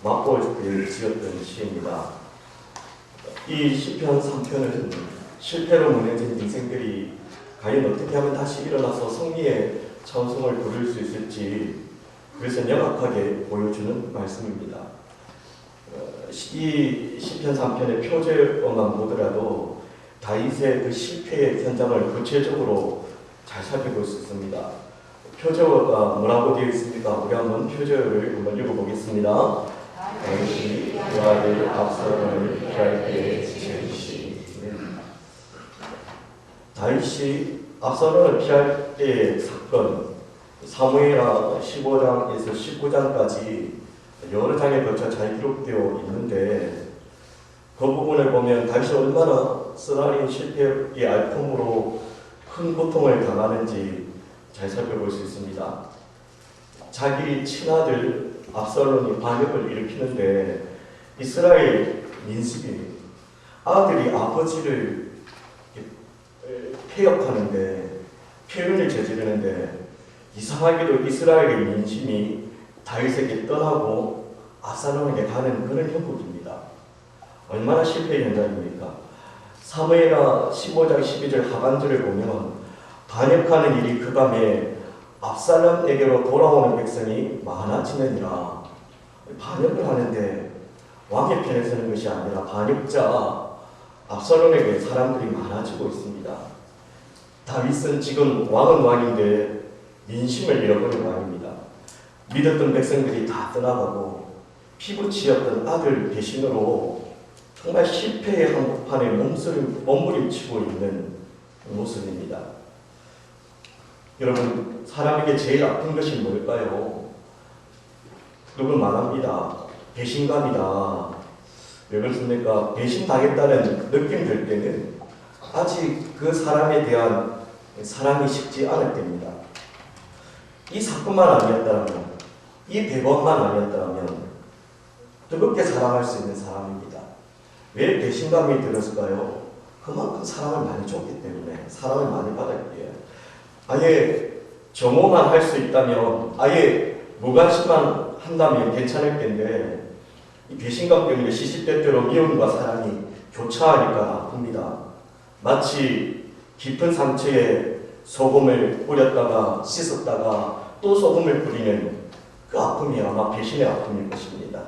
맛볼 지었던 시입니다. 이 시편 3편은 실패로 무너진 인생들이 과연 어떻게 하면 다시 일어나서 승리의 찬송을 부를 수 있을지 그것을 명확하게 보여주는 말씀입니다. 이 시편 3편의 표제어만 보더라도 다윗의 그 실패의 현장을 구체적으로 잘 살펴볼 수 있습니다. 표제어가 뭐라고 되어 있습니까? 우리 한번 표제어를 한번 읽어보겠습니다. 다윗이 그 아들 압살롬을 피할 때의 지으시. 다윗이 압살롬을 피할 때의 사건, 사무엘하 15장에서 19장까지 여러 장에 걸쳐 잘 기록되어 있는데 그 부분을 보면 다윗이 얼마나 쓰라린 실패의 알품으로 큰 고통을 당하는지 잘 살펴볼 수 있습니다. 자기 친아들 압살롬이 반역을 일으키는데 이스라엘 민심이 아들이 아버지를 폐역하는데 표현을 저지르는데 이상하게도 이스라엘의 민심이 다윗에게 떠나고 압살롬에게 가는 그런 형국입니다. 얼마나 실패의 현장입니까? 사무엘하 15장 12절 하반절을 보면 반역하는 일이 그 밤에 압살롬에게로 돌아오는 백성이 많아지느니라. 반역을 하는데 왕의 편에 서는 것이 아니라 반역자 압살롬에게 사람들이 많아지고 있습니다. 다윗은 지금 왕은 왕인데 민심을 잃어버린 왕입니다. 믿었던 백성들이 다 떠나가고 피부치였던 아들 대신으로 정말 실패의 한복판에 몸부림치고 있는 모습입니다. 여러분, 사람에게 제일 아픈 것이 뭘까요? 누군 말합니다. 배신감이다. 왜 그렇습니까? 배신당했다는 느낌 들 때는 아직 그 사람에 대한 사랑이 식지 않을 때입니다. 이 사건만 아니었다면, 이 대법만 아니었다면 뜨겁게 사랑할 수 있는 사람입니다. 왜 배신감이 들었을까요? 그만큼 사랑을 많이 줬기 때문에, 사랑을 많이 받았기에. 아예 정오만 할 수 있다면, 아예 무관심만 한다면 괜찮을 텐데 이 배신감 때문에 시시때때로 미움과 사랑이 교차하니까 아픕니다. 마치 깊은 상처에 소금을 뿌렸다가 씻었다가 또 소금을 뿌리는 그 아픔이 아마 배신의 아픔일 것입니다.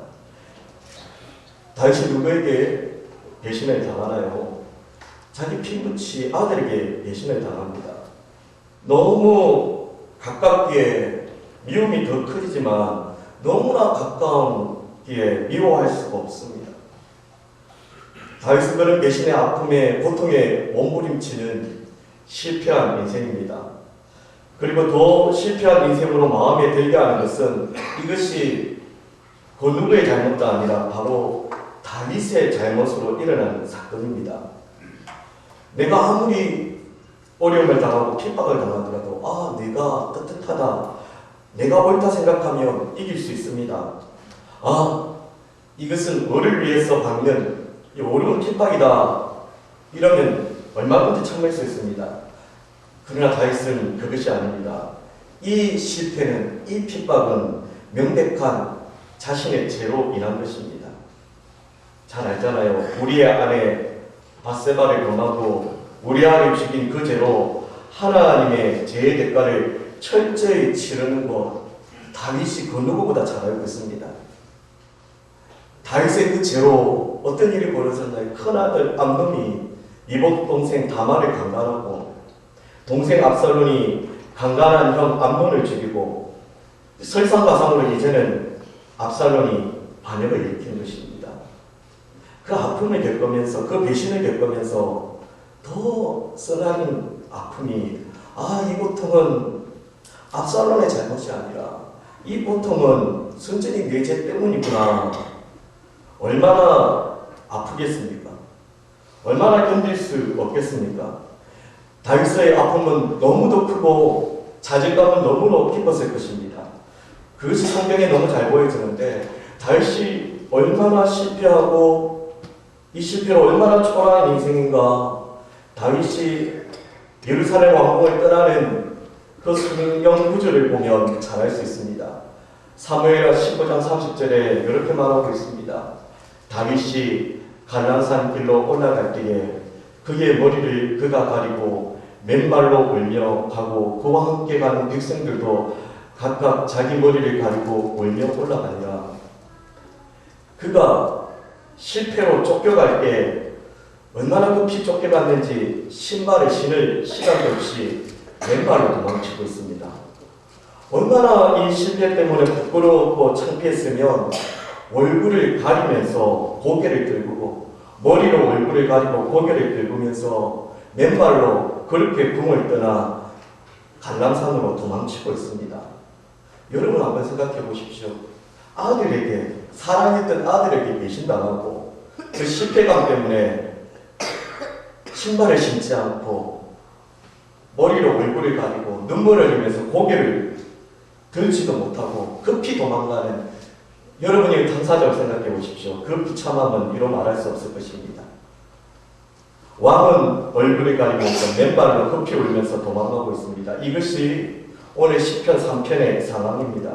다윗이 누구에게 배신을 당하나요? 자기 피부치 아들에게 배신을 당합니다. 너무 가깝기에 미움이 더 크지만 너무나 가까운기에 미워할 수가 없습니다. 다윗은 그런 배신의 아픔에 고통에 몸부림치는 실패한 인생입니다. 그리고 더 실패한 인생으로 마음에 들게 하는 것은 이것이 그 누구의 잘못도 아니라 바로 다윗의 잘못으로 일어나는 사건입니다. 내가 아무리 어려움을 당하고 핍박을 당하더라도 내가 떳떳하다, 내가 옳다 생각하면 이길 수 있습니다. 이것은 너를 위해서 받는 어려운 핍박이다, 이러면 얼마든지 참을 수 있습니다. 그러나 다윗은 그것이 아닙니다. 이 실패는, 이 핍박은 명백한 자신의 죄로 인한 것입니다. 잘 알잖아요. 우리의 아내 바세바를 범하고 우리아를 죽인 그 죄로 하나님의 죄의 대가를 철저히 치르는 것, 다윗이 그 누구보다 잘 알고 있습니다. 다윗의 그 죄로 어떤 일이 벌어졌나요? 큰아들 암논이 이복 동생 다말을 강간하고 동생 압살롬이 강간한 형 암논을 죽이고 설상가상으로 이제는 압살롬이 반역을 일으킨 것입니다. 그 아픔을 겪으면서, 그 배신을 겪으면서 더 쓰라린 아픔이, 이 고통은 압살롬의 잘못이 아니라 이 고통은 순전히 내 죄 때문이구나. 얼마나 아프겠습니까? 얼마나 견딜 수 없겠습니까? 다윗의 아픔은 너무도 크고 자존감은 너무도 깊었을 것입니다. 그것이 성경에 너무 잘 보여지는데 다윗이 얼마나 실패하고 이 실패로 얼마나 초라한 인생인가. 다윗이 예루살렘 왕궁을 떠나는 그 성경 구절을 보면 잘 알 수 있습니다. 사무엘하 15장 30절에 이렇게 말하고 있습니다. 다윗이 갈라산 길로 올라갈 때에 그의 머리를 그가 가리고 맨발로 울며 가고 그와 함께 가는 백성들도 각각 자기 머리를 가리고 울며 올라가니라. 그가 실패로 쫓겨갈 때 얼마나 급히 쫓겨갔는지 신발을 신을 시간도 없이 맨발로 도망치고 있습니다. 얼마나 이 실패 때문에 부끄럽고 창피했으면 얼굴을 가리면서 고개를 들고 머리로 얼굴을 가리고 고개를 긁으면서 맨발로 그렇게 궁을 떠나 갈람산으로 도망치고 있습니다. 여러분 한번 생각해 보십시오. 아들에게 사랑했던 아들에게 배신당하고 그 실패감 때문에 신발을 신지 않고 머리로 얼굴을 가리고 눈물을 흘리면서 고개를 들지도 못하고 급히 도망가는 여러분이 당사자를 생각해 보십시오. 그 비참함은 이로 말할 수 없을 것입니다. 왕은 얼굴을 가리면서 맨발로 급히 울면서 도망가고 있습니다. 이것이 오늘 시편 3편의 상황입니다.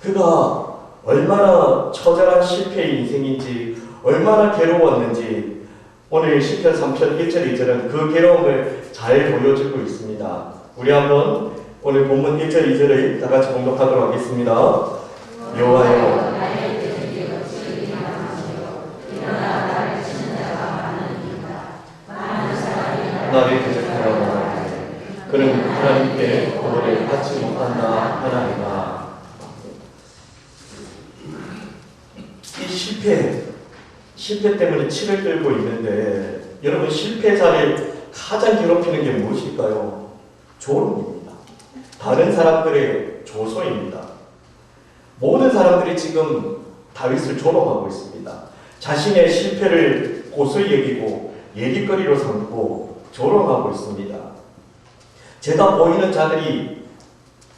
그가 얼마나 처절한 실패의 인생인지 얼마나 괴로웠는지 오늘 시편 3편 1절 2절은 그 괴로움을 잘 보여주고 있습니다. 우리 한번 오늘 본문 1절 2절을 다같이 공독하도록 하겠습니다. 여호와여 나를 대적하여 말하되 그는 하나님께 고발을 받지 못한다 하나니라. 이 실패 때문에 치를 들고 있는데 여러분 실패자를 가장 괴롭히는 게 무엇일까요? 조롱입니다. 다른 사람들의 조소입니다. 모든 사람들이 지금 다윗을 조롱하고 있습니다. 자신의 실패를 고소히 여기고 얘기거리로 삼고 조롱하고 있습니다. 제가 보이는 자들이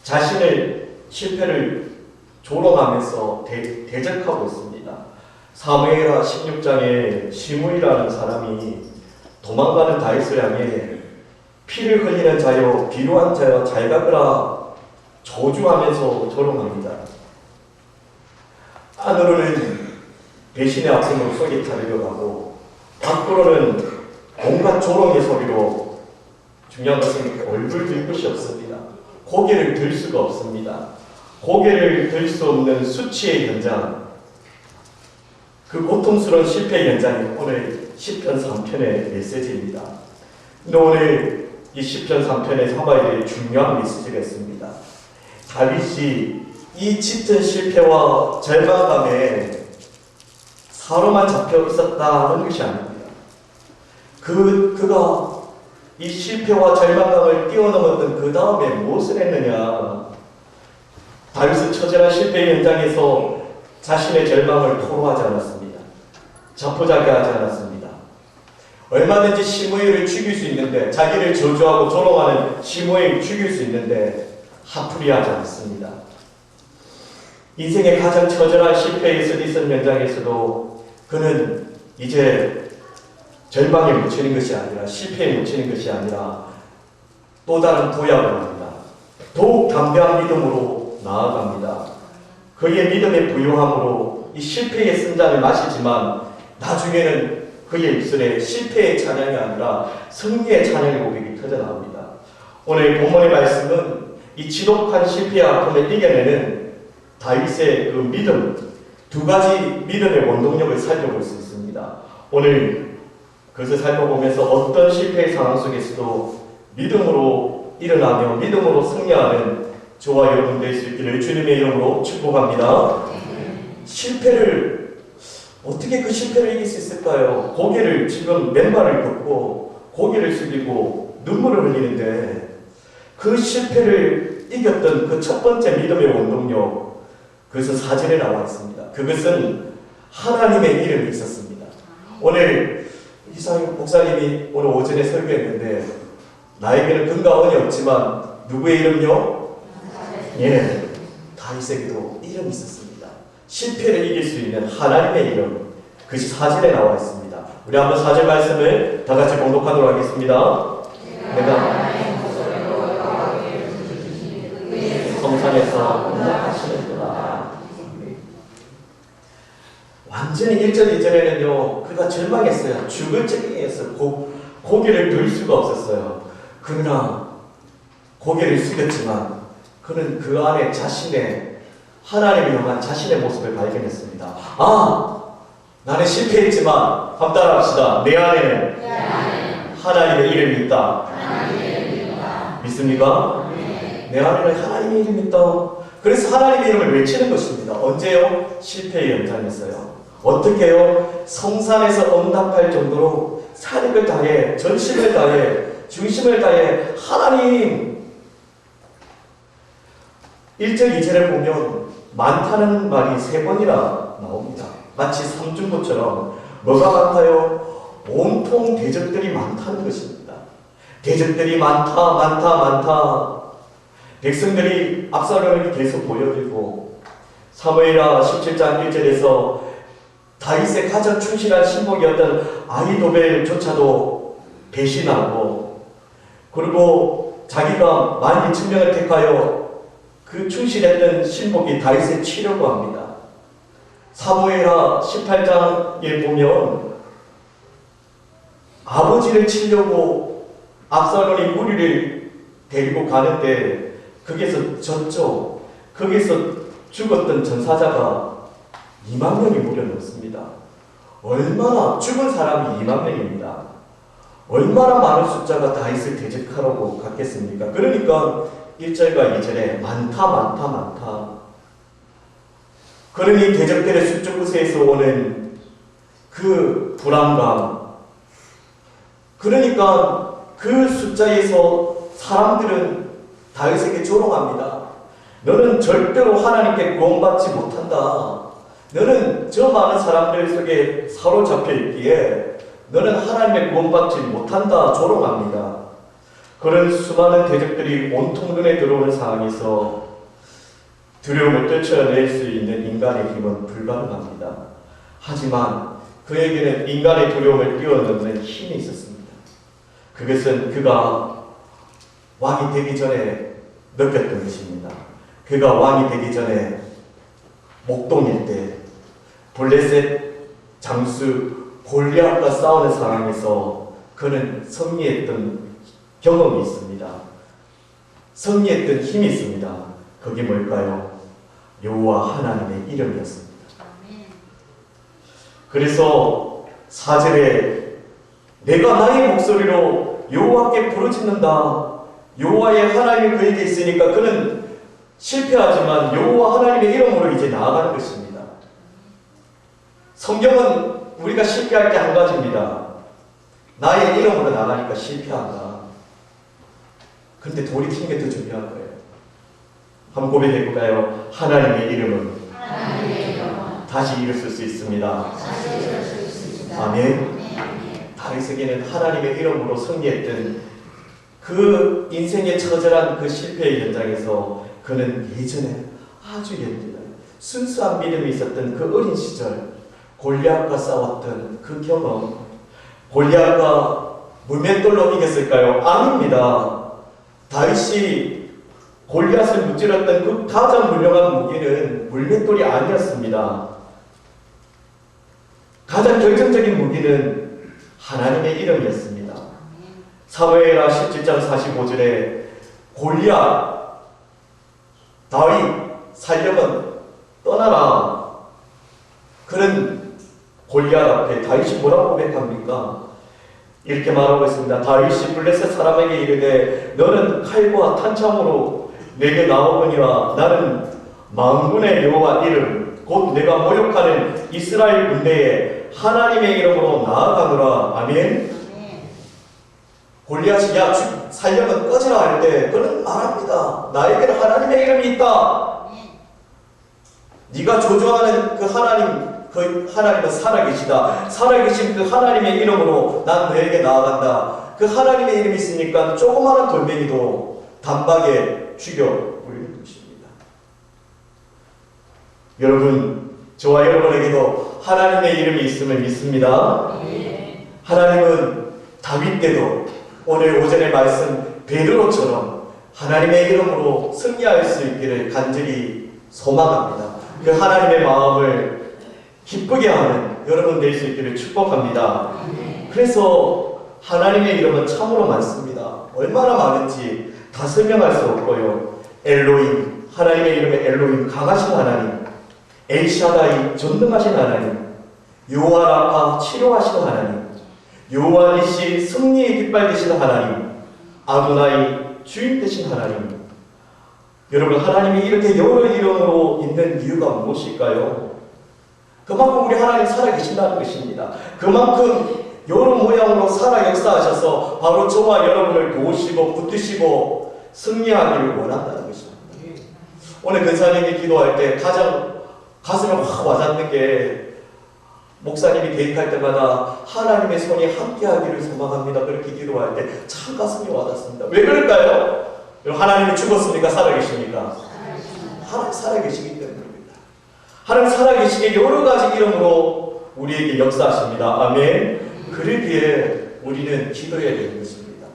자신의 실패를 조롱하면서 대적하고 있습니다. 사무엘하 16장에 시므이라는 사람이 도망가는 다윗을 향해 피를 흘리는 자여 비루한 자여 잘 가거라 저주하면서 조롱합니다. 안으로는 배신의 아픔을 속에 타려고 하고 밖으로는 온갖 조롱의 소리로 중요한 것은 얼굴 들 곳이 없습니다. 고개를 들 수가 없습니다. 고개를 들 수 없는 수치의 현장, 그 고통스러운 실패의 현장이 오늘 시편 3편의 메시지입니다. 근데 오늘 이 시편 3편에 삼아야 될 중요한 메시지가 있습니다. 다윗이 이 짙은 실패와 절망감에 사로만 잡혀 있었다는 것이 아닙니다. 그가 이 실패와 절망감을 뛰어넘었던 그 다음에 무엇을 했느냐? 다윗은 처절한 실패의 현장에서 자신의 절망을 토로하지 않았습니다. 자포자기하지 않았습니다. 얼마든지 시므이를 죽일 수 있는데, 자기를 저주하고 조롱하는 시므이를 죽일 수 있는데 하풀이하지 않습니다. 인생의 가장 처절한 실패에 쓰디쓴 현장에서도 그는 이제 절망에 묻히는 것이 아니라, 실패에 묻히는 것이 아니라 또 다른 도약을 합니다. 더욱 담대한 믿음으로 나아갑니다. 그의 믿음의 부요함으로 이 실패의 쓴잔을 마시지만 나중에는 그의 입술에 실패의 찬양이 아니라 승리의 찬양의 고백이 터져나옵니다. 오늘 본문의 말씀은 이 지독한 실패의 아픔을 이겨내는 다윗의 그 믿음, 두 가지 믿음의 원동력을 살펴볼 수 있습니다. 오늘 그것을 살펴보면서 어떤 실패의 상황 속에서도 믿음으로 일어나며 믿음으로 승리하는 저와 여러분 될 수 있기를 주님의 이름으로 축복합니다. 실패를 어떻게 그 실패를 이길 수 있을까요? 고개를 지금 맨발을 걷고 고개를 숙이고 눈물을 흘리는데 그 실패를 이겼던 그 첫 번째 믿음의 원동력, 그것은 사절에 나와 있습니다. 그것은 하나님의 이름이 있었습니다. 오늘 이상윤 목사님이 오늘 오전에 설교했는데 나에게는 금과 은이 없지만 누구의 이름요? 예, 다윗에게도 이름이 있었습니다. 실패를 이길 수 있는 하나님의 이름, 그것이 사절에 나와 있습니다. 우리 한번 사절 말씀을 다 같이 봉독하도록 하겠습니다. 내가 성산에서 응답하시는구나. 완전히 1절 2절에는요 그가 절망했어요. 죽을 지경이었어요. 고개를 들 수가 없었어요. 그러나 고개를 숙였지만 그는 그 안에 자신의 하나님을 향한 자신의 모습을 발견했습니다. 아, 나는 실패했지만 한번 따라합시다. 내 안에는 하나님의 이름이 있다. 믿습니까? 내 안에는 하나님의 이름이 있다. 그래서 하나님의 이름을 외치는 것입니다. 언제요? 실패의 연장에서요. 어떻게요? 성산에서 응답할 정도로 사력을 다해, 전심을 다해, 중심을 다해 하나님. 1절 2절을 보면 많다는 말이 3번이나 나옵니다. 마치 삼중고처럼 뭐가 많다요? 온통 대적들이 많다는 것입니다. 대적들이 많다. 백성들이 압살롬을 계속 보여주고 사무엘하 17장 1절에서 다윗의 가장 충실한 신복이었던 아히도벨조차도 배신하고 그리고 자기가 12,000명을 택하여 그 충실했던 신복이 다윗을 치려고 합니다. 사무엘하 18장에 보면 아버지를 치려고 압살롬이 무리를 데리고 가는데 거기서 졌죠. 거기서 죽었던 전사자가 2만 명이 무려 넘습니다. 얼마나 죽은 사람이 2만 명입니다. 얼마나 많은 숫자가 다윗을 대적하라고 갔겠습니까? 그러니까 1절과 2절에 많다. 그러니 대적들의 수적 구세에서 오는 그 불안감, 그러니까 그 숫자에서 사람들은 다윗에게 조롱합니다. 너는 절대로 하나님께 구원받지 못한다. 너는 저 많은 사람들 속에 사로잡혀 있기에 너는 하나님의 구원받지 못한다. 조롱합니다. 그런 수많은 대적들이 온통 눈에 들어오는 상황에서 두려움을 떨쳐낼 수 있는 인간의 힘은 불가능합니다. 하지만 그에게는 인간의 두려움을 뛰어넘는 힘이 있었습니다. 그것은 그가 왕이 되기 전에 느꼈던 것입니다. 그가 왕이 되기 전에 목동일 때 블레셋 장수 골리앗과 싸우는 상황에서 그는 승리했던 경험이 있습니다. 승리했던 힘이 있습니다. 그게 뭘까요? 여호와 하나님의 이름이었습니다. 그래서 4절에 내가 나의 목소리로 여호와께 부르짖는다. 여호와의 하나님이 그에게 있으니까 그는 실패하지만 여호와 하나님의 이름으로 이제 나아가는 것입니다. 성경은 우리가 실패할 때 한 가지입니다. 나의 이름으로 나가니까 실패한다. 그런데 돌이키는 게 더 중요한 거예요. 한번 고백해 볼까요? 하나님의 이름은 다시 일으킬 수 있습니다. 아멘. 다윗에게는 하나님의 이름으로 승리했던 그 인생의 처절한 그 실패의 현장에서 그는 예전에 아주 옛날에 순수한 믿음이 있었던 그 어린 시절 골리앗과 싸웠던 그 경험, 골리앗과 물맷돌로 이겼을까요? 아닙니다. 다윗이 골리앗을 무찔렀던 그 가장 훌륭한 무기는 물맷돌이 아니었습니다. 가장 결정적인 무기는 하나님의 이름이었습니다. 사무엘하 17장 45절에 골리앗, 다윗 살려면 떠나라. 그런 골리앗 앞에 다윗이 뭐라고 고백합니까? 이렇게 말하고 있습니다. 다윗이 블레셋 사람에게 이르되 너는 칼과 탄창으로 내게 나오거니와 나는 만군의 여호와 이름 곧 내가 모욕하는 이스라엘 군대에 하나님의 이름으로 나아가노라. 아멘. 골리앗이 야 살려면 꺼지라 할 때 그는 말합니다. 나에게는 하나님의 이름이 있다. 네가 조종하는 그 하나님은 살아계시다. 살아계신 그 하나님의 이름으로 난 너에게 나아간다. 그 하나님의 이름이 있으니까 조그마한 돌멩이도 단박에 죽여버리는 것입니다. 여러분, 저와 여러분에게도 하나님의 이름이 있음을 믿습니다. 하나님은 다윗 때도 오늘 오전의 말씀 베드로처럼 하나님의 이름으로 승리할 수 있기를 간절히 소망합니다. 그 하나님의 마음을 기쁘게 하는 여러분 될 수 있기를 축복합니다. 그래서 하나님의 이름은 참으로 많습니다. 얼마나 많은지 다 설명할 수 없고요. 엘로힘, 하나님의 이름은 엘로힘, 강하신 하나님, 엘샤다이, 전능하신 하나님, 요아라파, 치료하시는 하나님, 요아니시, 승리의 깃발 되시는 하나님, 아도나이, 주인 되신 하나님. 여러분, 하나님이 이렇게 여러 이름으로 있는 이유가 무엇일까요? 그만큼 우리 하나님 살아계신다는 것입니다. 그만큼 여러 모양으로 살아 역사하셔서 바로 저와 여러분을 도우시고 붙드시고 승리하기를 원한다는 것입니다. 오늘 근사님이 기도할 때 가장 가슴에 확 와닿는 게 목사님이 대입할 때마다 하나님의 손이 함께하기를 소망합니다. 그렇게 기도할 때 참 가슴이 와닿습니다. 왜 그럴까요? 하나님이 죽었습니까? 살아계십니까? 하나님 살아계시기 때문입니다. 하나님 살아계시기에 여러 가지 이름으로 우리에게 역사하십니다. 아멘. 그러기에 우리는 기도해야 되는 것입니다.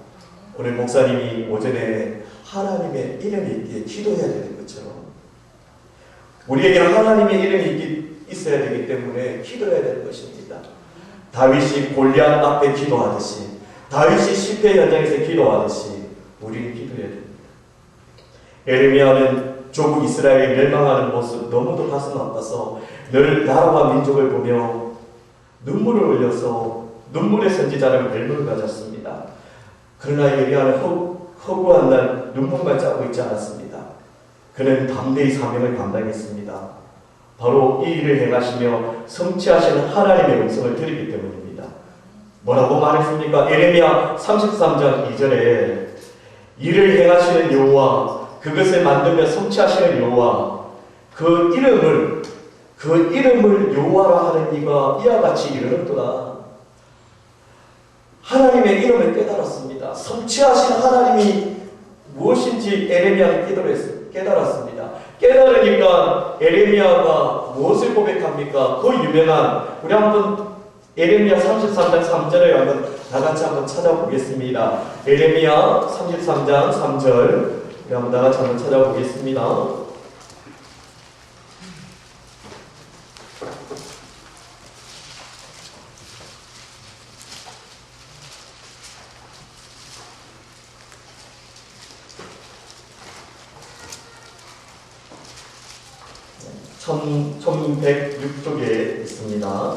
오늘 목사님이 오전에 하나님의 이름이 있기에 기도해야 되는 것처럼 우리에게는 하나님의 이름이 있어야 되기 때문에 기도해야 되는 것입니다. 다윗이 골리앗 앞에 기도하듯이, 다윗이 실패 현장에서 기도하듯이 우리는 기도해야 됩니다. 에레미야는 조국 이스라엘이 멸망하는 모습 너무도 가슴 아파서 늘 나라와 민족을 보며 눈물을 흘려서 눈물의 선지자라는 별명을 가졌습니다. 그러나 에레미야는 허구한 날 눈물만 짜고 있지 않았습니다. 그는 담대히 사명을 감당했습니다. 바로 이 일을 행하시며 성취하시는 하나님의 음성을 들었기 때문입니다. 뭐라고 말했습니까? 에레미야 33장 2절에 이를 행하시는 여호와, 그것을 만들며 성취하시는 여호와, 그 이름을 여호와라 하는 이가 이와 같이 이르는도다. 하나님의 이름을 깨달았습니다. 성취하신 하나님이 무엇인지 에레미야는 깨달았습니다. 깨달으니까 에레미야가 무엇을 고백합니까? 그 유명한, 우리 한번 에레미야 33장 3절을 한번 다같이 한번 찾아보겠습니다. 에레미야 33장 3절 우리 한번 다같이 한번 찾아보겠습니다. 천 1106쪽에 있습니다.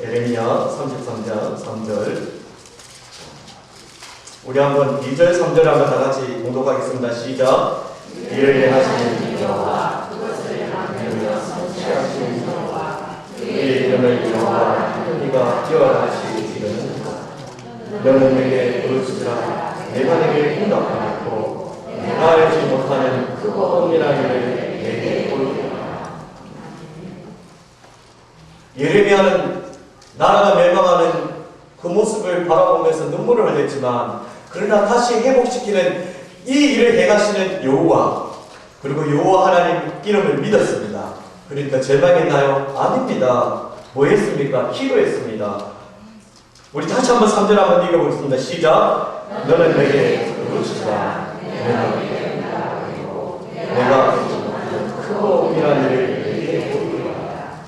에레미야 33장 3절. 우리 한번 2절 3절 한번 다같이 공독하겠습니다. 시작. 이를 행하시는 여호와, 그것을 만들며 성취하시는 여호와, 그의 이름을 여호와 그가 기억하시 이르는가. 너는 내게 부르짖으라. 내가 내게 응답하겠고 내가 알지 못하는 크고 은밀한 일을 내게 보이리라. 예레미야는 나라가 멸망하는 그 모습을 바라보면서 눈물을 흘렸지만, 그러나 다시 회복시키는 이 일을 행하시는 여호와, 그리고 여호와 하나님 이름을 믿었습니다. 그러니까 절망했나요? 아닙니다. 뭐 했습니까? 기도했습니다. 우리 다시 한번 3절 한번 읽어보겠습니다. 시작. 너는 내게 부르짖으라. 내가 크고 은밀한 일을 내게 보이리라.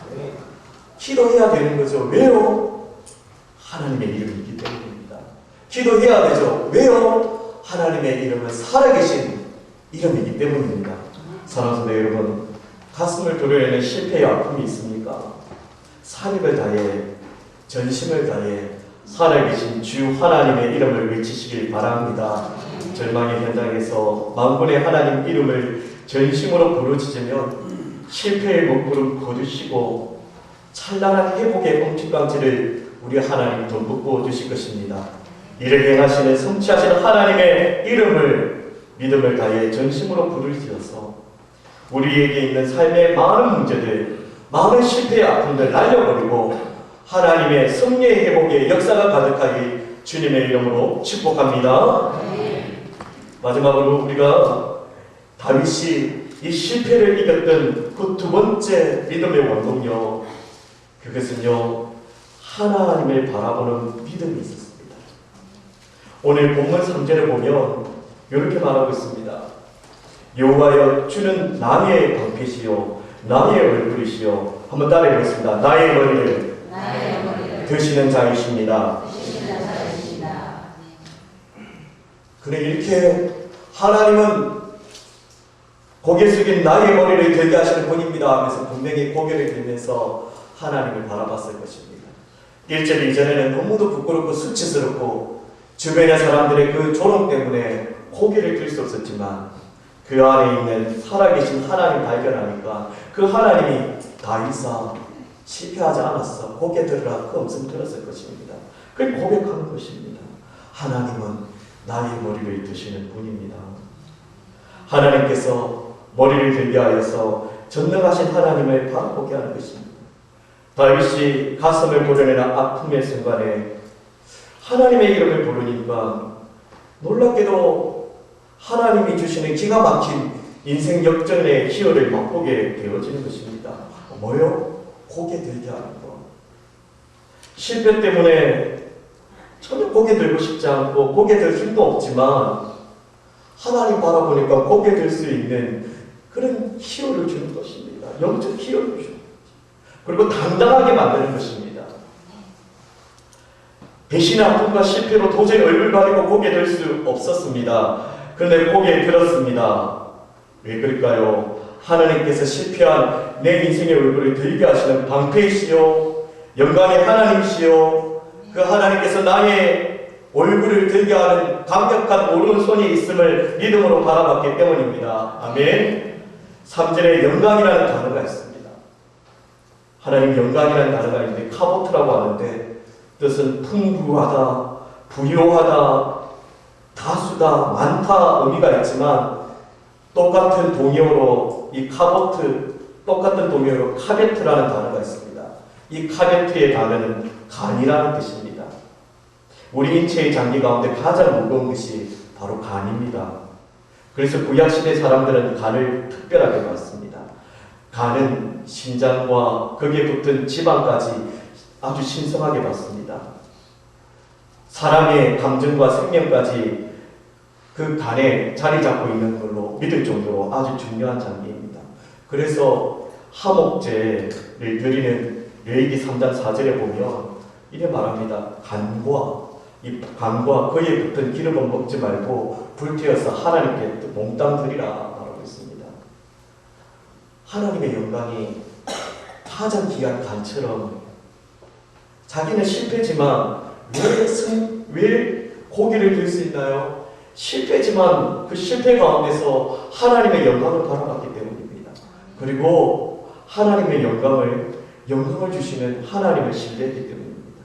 기도해야 되는 거죠. 왜요? 하나님의 이름이 있기 때문입니다. 기도해야 되죠. 왜요? 하나님의 이름은 살아계신 이름이기 때문입니다. 사랑하는 성도 여러분, 가슴을 도려내는 실패의 아픔이 있습니까? 사력을 다해, 전심을 다해 살아계신 주 하나님의 이름을 외치시길 바랍니다. 절망의 현장에서 만군의 하나님 이름을 전심으로 부르짖으면 실패의 먹구름 거두시고 찬란한 회복의 엄지강지를 우리 하나님 덤불 부어 주실 것입니다. 이를 행하시는 성취하시는 하나님의 이름을 믿음을 다해 전심으로 부르짖어서 우리에게 있는 삶의 많은 문제들, 많은 실패의 아픔들 날려버리고 하나님의 승리의 회복의 역사가 가득하기 주님의 이름으로 축복합니다. 마지막으로 우리가 다윗이 이 실패를 이겼던 그 두 번째 믿음의 원동력, 그것은요, 하나님을 바라보는 믿음이 있었습니다. 오늘 본문 3절을 보면 이렇게 말하고 있습니다. 여호와여, 주는 나의 방패시요 나의 얼굴이시요. 한번 따라해보겠습니다. 나의 머리를 드시는 자이십니다. 그래, 이렇게 하나님은 고개 숙인 나의 머리를 들게 하시는 분입니다 하면서 분명히 고개를 들면서 하나님을 바라봤을 것입니다. 1절 이전에는 너무도 부끄럽고 수치스럽고 주변의 사람들의 그 조롱 때문에 고개를 들 수 없었지만 그 안에 있는 살아계신 하나님 발견하니까 그 하나님이 다 이상 실패하지 않았어. 고개 들으라 그 음성 들었을 것입니다. 그걸 고백하는 것입니다. 하나님은 나의 머리를 드시는 분입니다. 하나님께서 머리를 들게 하여서 전능하신 하나님을 바라보게 하는 것입니다. 다윗이 가슴을 도려내는 아픔의 순간에 하나님의 이름을 부르니까 놀랍게도 하나님이 주시는 기가 막힌 인생 역전의 기회를 맛보게 되어지는 것입니다. 뭐요? 고개 들게 하는 것. 실패 때문에 전혀 고개 들고 싶지 않고 고개 들 힘도 없지만 하나님 바라보니까 고개 들 수 있는 그런 기회를 주는 것입니다. 영적 기회를 주는 것입니다. 그리고 당당하게 만드는 것입니다. 배신의 아픔과 실패로 도저히 얼굴 가리고 고개 들 수 없었습니다. 그런데 고개 들었습니다. 왜 그럴까요? 하나님께서 실패한 내 인생의 얼굴을 들게 하시는 방패이시요 영광의 하나님이시요 그 하나님께서 나의 얼굴을 들게 하는 강력한 오른손이 있음을 믿음으로 바라봤기 때문입니다. 아멘. 3절에 영광이라는 단어가 있습니다. 하나님 영광이라는 단어가 있는데 카보트라고 하는데 뜻은 풍부하다, 부요하다, 다수다, 많다 의미가 있지만 똑같은 동의어로 이 카보트, 똑같은 동의어로 카베트라는 단어가 있습니다. 이 카베트의 단어는 간이라는 뜻입니다. 우리 인체의 장기 가운데 가장 무거운 것이 바로 간입니다. 그래서 구약시대 사람들은 간을 특별하게 봤습니다. 간은 심장과 거기에 붙은 지방까지 아주 신성하게 봤습니다. 사람의 감정과 생명까지 그 간에 자리 잡고 있는 걸로 믿을 정도로 아주 중요한 장기입니다. 그래서 하목제를 드리는 레위기 3장 4절에 보면 이래 말합니다. 간과 그에 붙은 기름은 먹지 말고 불태워서 하나님께 몽땅 드리라 말하고 있습니다. 하나님의 영광이 가장 귀한 간처럼 자기는 실패지만 왜 고기를 들 수 있나요? 실패지만 그 실패 가운데서 하나님의 영광을 바라봤기 때문입니다. 그리고 하나님의 영광을 주시는 하나님을 신뢰했기 때문입니다.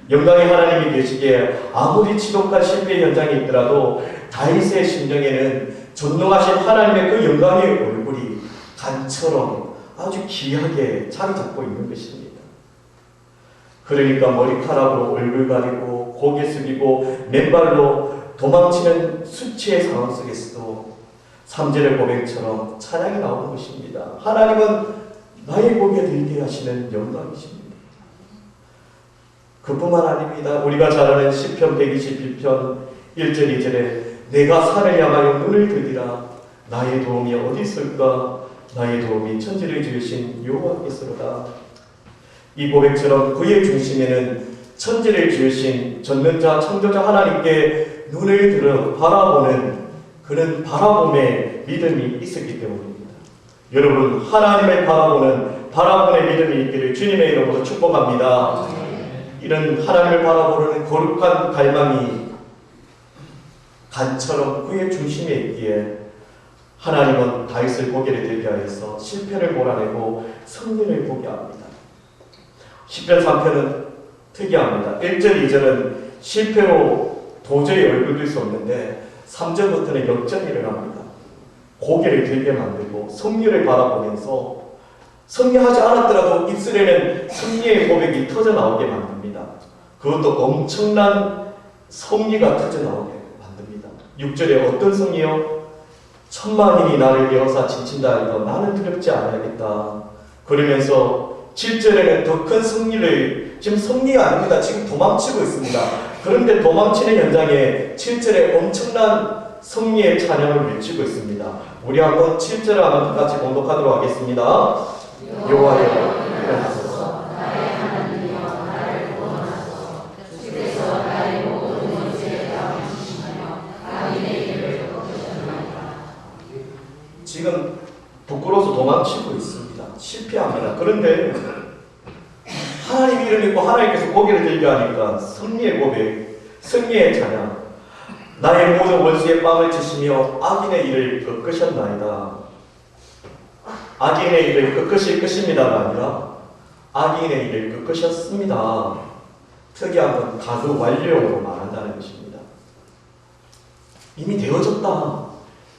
영광의 하나님이 계시기에 아무리 지독한 실패 현장이 있더라도 다윗의 심령에는 전능하신 하나님의 그 영광의 얼굴이 간처럼 아주 귀하게 자리 잡고 있는 것입니다. 그러니까 머리카락으로 얼굴 가리고 고개 숙이고 맨발로 도망치는 수치의 상황 속에서도 3절의 고백처럼 찬양이 나오는 것입니다. 하나님은 나의 고개 들게 하시는 영광이십니다. 그뿐만 아닙니다. 우리가 잘 아는 시편 121편 1절 2절에 내가 산을 향하여 눈을 들이라 나의 도움이 어디 있을까? 나의 도움이 천지를 지으신 여호와께서로다. 이 고백처럼 그의 중심에는 천지를 지으신 전능자 창조자 하나님께 눈을 들어 바라보는 그런 바라봄의 믿음이 있었기 때문입니다. 여러분 하나님을 바라보는 믿음이 있기를 주님의 이름으로 축복합니다. 이런 하나님을 바라보는 거룩한 갈망이 간처럼 그의 중심에 있기에 하나님은 다윗을 고개를 들게 하여서 실패를 몰아내고 승리를 보게 합니다. 시편 3편은 특이합니다. 1절 2절은 실패로 도저히 얼굴 들 수 없는데 3절부터는 역전이 일어납니다. 고개를 들게 만들고 승리를 바라보면서 승리하지 않았더라도 입술에는 승리의 고백이 터져나오게 만듭니다. 그것도 엄청난 승리가 터져나오게 만듭니다. 6절에 어떤 승리요? 천만인이 나를 에워싸 지친다 해도 나는 두렵지 않아야겠다. 그러면서 7절에는 더 큰 승리를, 지금 승리가 아닙니다. 지금 도망치고 있습니다. 그런데 도망치는 현장에 7절에 엄청난 승리의 찬양을 외치고 있습니다. 우리 한번 7절을 한번 같이 공독하도록 하겠습니다. 여호와여 일어나소서, 나의 하나님이여 나를 구원하소서. 주께서 나의 모든 문제에 당하시며 악인의 길을 꺾으셨나이다. 지금 부끄러워서 도망치고 있습니다. 실패합니다. 그런데 하나님 이름 믿고 하나님께서 고개를 들게 하니까 승리의 고백, 승리의 찬양. 나의 모든 원수의 뺨을 치시며 악인의 일을 꺾으셨나이다. 악인의 일을 꺾으실 것입니다가 아니라 악인의 일을 꺾으셨습니다. 특이한 건 가수 완료로 말한다는 것입니다. 이미 되어졌다.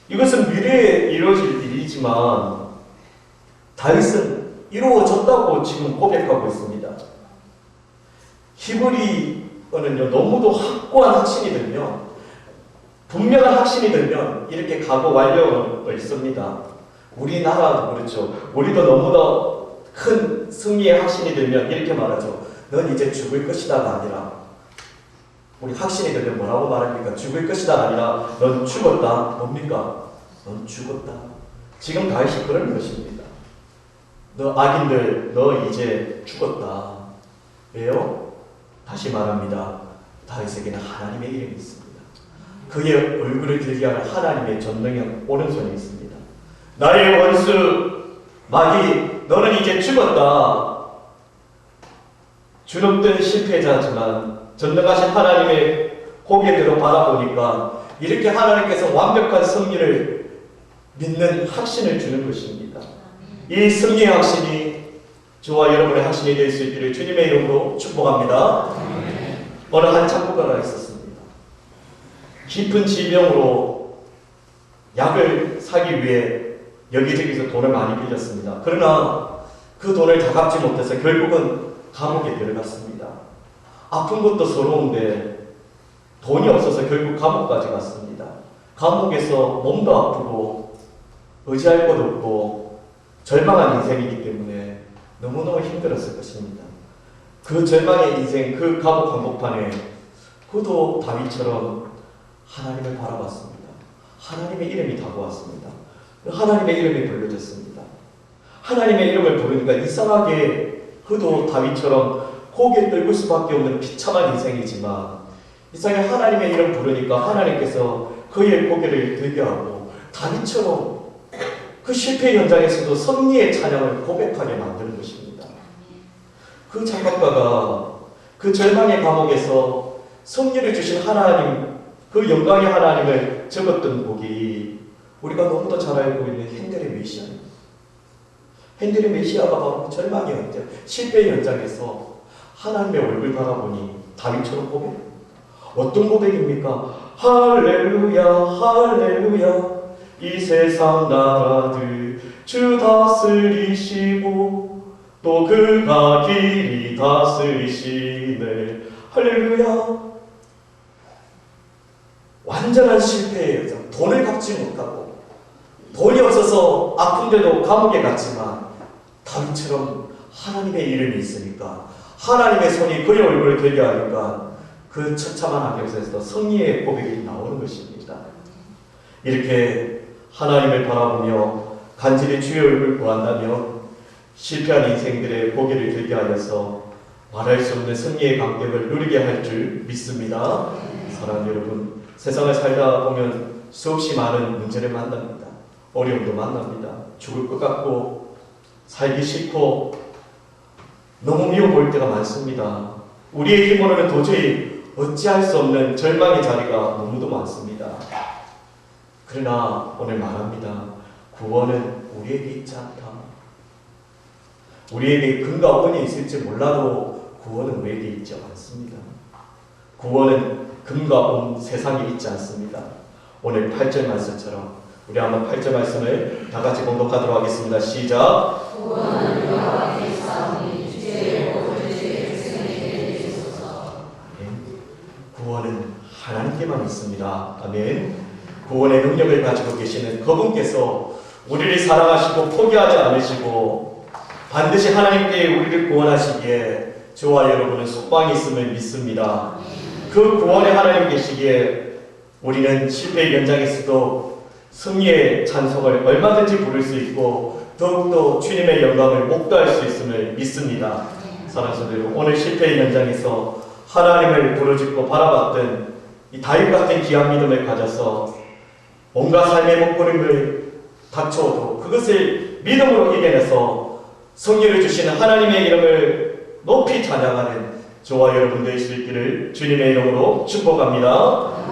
이것은 미래에 이루어질 일이지만 다윗은 이루어졌다고 지금 고백하고 있습니다. 히브리어는요, 너무도 확고한 확신이 들면, 분명한 확신이 들면 이렇게 각오 완료를 씁니다. 우리나라도 그렇죠. 우리도 너무나 큰 승리의 확신이 들면 이렇게 말하죠. 넌 이제 죽을 것이다가 아니라, 우리 확신이 들면 뭐라고 말합니까? 죽을 것이다가 아니라 넌 죽었다. 뭡니까? 넌 죽었다. 지금 다윗이 그런 것입니다. 너 악인들, 너 이제 죽었다. 왜요? 다시 말합니다. 다윗에게는 하나님의 이름이 있습니다. 그의 얼굴을 들게 하는 하나님의 전능한 오른손이 있습니다. 나의 원수 마귀, 너는 이제 죽었다. 주눅든 실패자지만 전능하신 하나님의 고개대로 바라보니까 이렇게 하나님께서 완벽한 승리를 믿는 확신을 주는 것입니다. 이 승리의 확신이 저와 여러분의 확신이 될 수 있기를 주님의 이름으로 축복합니다. 어느 한 작곡가가 있었습니다. 깊은 질병으로 약을 사기 위해 여기저기서 돈을 많이 빌렸습니다. 그러나 그 돈을 다 갚지 못해서 결국은 감옥에 들어갔습니다. 아픈 것도 서러운데 돈이 없어서 결국 감옥까지 갔습니다. 감옥에서 몸도 아프고 의지할 것도 없고 절망한 인생이기 때문에 너무너무 힘들었을 것입니다. 그 절망의 인생, 그 감옥 한복판에 그도 다윗처럼 하나님을 바라봤습니다. 하나님의 이름이 다가왔습니다. 하나님의 이름이 불려졌습니다. 하나님의 이름을 부르니까 이상하게 그도 다윗처럼 고개 떨굴 수밖에 없는 비참한 인생이지만 이상하게 하나님의 이름 부르니까 하나님께서 그의 고개를 들게 하고 다윗처럼 그 실패 현장에서도 승리의 찬양을 고백하게 만드는 것입니다. 그 작곡가가 그 절망의 감옥에서 승리를 주신 하나님, 그 영광의 하나님을 적었던 곡이 우리가 너무도 잘 알고 있는 핸델의 메시아입니다. 핸델의 메시아가 바로 절망의 현장, 실패의 현장에서 하나님의 얼굴 바라보니 다윗처럼 고백합니다. 어떤 고백입니까? 할렐루야 할렐루야 이 세상 나라들 주 다스리시고 또 그가 길이 다스리시네 할렐루야. 완전한 실패의 현장, 돈을 갚지 못하고 돈이 없어서 아픈데도 감옥에 갔지만 다윗처럼 하나님의 이름이 있으니까 하나님의 손이 그의 얼굴을 들게 하니까 그 처참한 환경에서도 승리의 고백이 나오는 것입니다. 이렇게 하나님을 바라보며 간절히 주의 얼굴을 구한다면 실패한 인생들의 고개를 들게 하여서 말할 수 없는 승리의 감격을 누리게 할 줄 믿습니다. 사랑하는 여러분, 세상을 살다 보면 수없이 많은 문제를 만납니다. 어려움도 만납니다. 죽을 것 같고 살기 싫고 너무 미워 보일 때가 많습니다. 우리의 힘으로는 도저히 어찌할 수 없는 절망의 자리가 너무도 많습니다. 그러나 오늘 말합니다. 구원은 우리에게 있지 않다. 우리에게 근과 원이 있을지 몰라도 구원은 우리에게 있지 않습니다. 구원은 금과 온 세상에 있지 않습니다. 오늘 8절 말씀처럼 우리 한번 8절 말씀을 다 같이 공독하도록 하겠습니다. 시작. 구원은 여호와께 있사오니 주의 복을 주의 백성에게 주소서. 구원은 하나님께만 있습니다. 아멘. 구원의 능력을 가지고 계시는 그분께서 우리를 사랑하시고 포기하지 않으시고 반드시 하나님께 우리를 구원하시기에 저와 여러분은 소망이 있음을 믿습니다. 그 구원의 하나님 계시기에 우리는 실패의 현장에서도 승리의 찬송을 얼마든지 부를 수 있고 더욱더 주님의 영광을 목도할 수 있음을 믿습니다. 사랑하는 성도들, 오늘 실패의 현장에서 하나님을 부르짖고 바라봤던 이 다윗 같은 귀한 믿음을 가져서 온갖 삶의 목부림을 닥쳐도 그것을 믿음으로 이겨내서 승리를 주시는 하나님의 이름을 높이 찬양하는 저와 여러분 되실 수 있기를 주님의 이름으로 축복합니다.